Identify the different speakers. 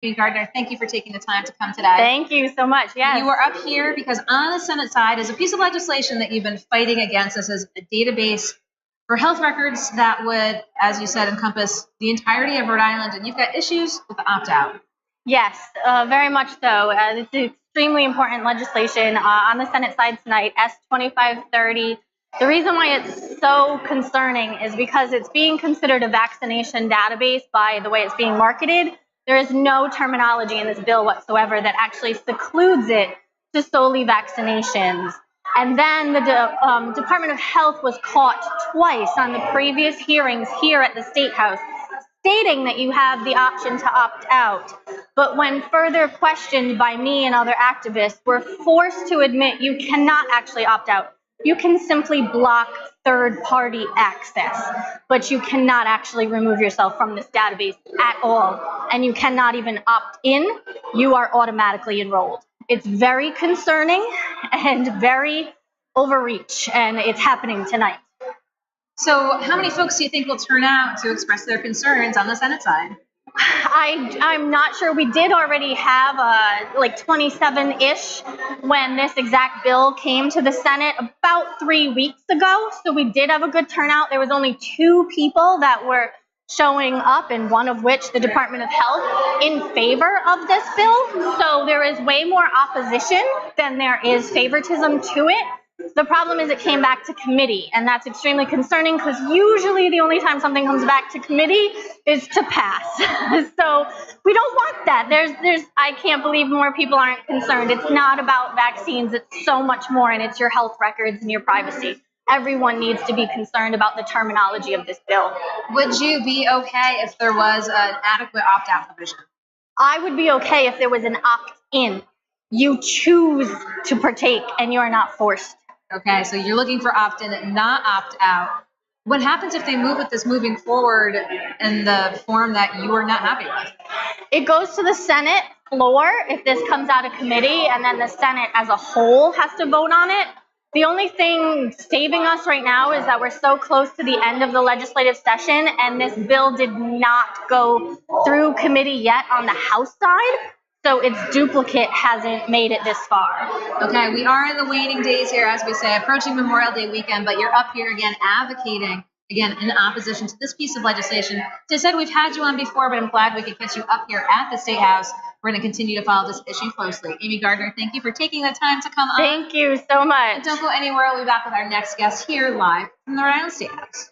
Speaker 1: Aimee Gardiner, thank you for taking the time to come today.
Speaker 2: Thank you so much. Yes.
Speaker 1: You are up here because on the Senate side is a piece of legislation that you've been fighting against. This is a database for health records that would, as you said, encompass the entirety of Rhode Island, and you've got issues with the opt-out.
Speaker 2: Yes, very much so. This is extremely important legislation on the Senate side tonight, S-2530. The reason why it's so concerning is because it's being considered a vaccination database by the way it's being marketed. There is no terminology in this bill whatsoever that actually secludes it to solely vaccinations. And then the Department of Health was caught twice on the previous hearings here at the State House, stating that you have the option to opt out. But when further questioned by me and other activists, we're forced to admit you cannot actually opt out. You can simply block third-party access, but you cannot actually remove yourself from this database at all. And you cannot even opt in. You are automatically enrolled. It's very concerning and very overreach, and it's happening tonight.
Speaker 1: So how many folks do you think will turn out to express their concerns on the Senate side?
Speaker 2: I'm not sure. We did already have like 27-ish when this exact bill came to the Senate about 3 weeks ago. So we did have a good turnout. There was only 2 people that were showing up, and one of which the Department of Health, in favor of this bill. So there is way more opposition than there is favoritism to it. The problem is it came back to committee, and that's extremely concerning because usually the only time something comes back to committee is to pass. So we don't want that. I can't believe more people aren't concerned. It's not about vaccines. It's so much more, and it's your health records and your privacy. Everyone needs to be concerned about the terminology of this bill.
Speaker 1: Would you be okay if there was an adequate opt-out provision?
Speaker 2: I would be okay if there was an opt-in. You choose to partake, and you are not forced.
Speaker 1: Okay, so you're looking for opt-in, not opt-out. What happens if they move with this moving forward in the form that you are not happy with?
Speaker 2: It goes to the Senate floor if this comes out of committee, and then the Senate as a whole has to vote on it. The only thing saving us right now is that we're so close to the end of the legislative session, and this bill did not go through committee yet on the House side. So its duplicate hasn't made it this far.
Speaker 1: Okay, we are in the waning days here, as we say, approaching Memorial Day weekend, but you're up here again advocating, again, in opposition to this piece of legislation. As I said, we've had you on before, but I'm glad we could get you up here at the State House. We're going to continue to follow this issue closely. Aimee Gardiner, thank you for taking the time to come on.
Speaker 2: Thank you so much.
Speaker 1: And don't go anywhere. We'll be back with our next guest here live from the Rhode Island State House.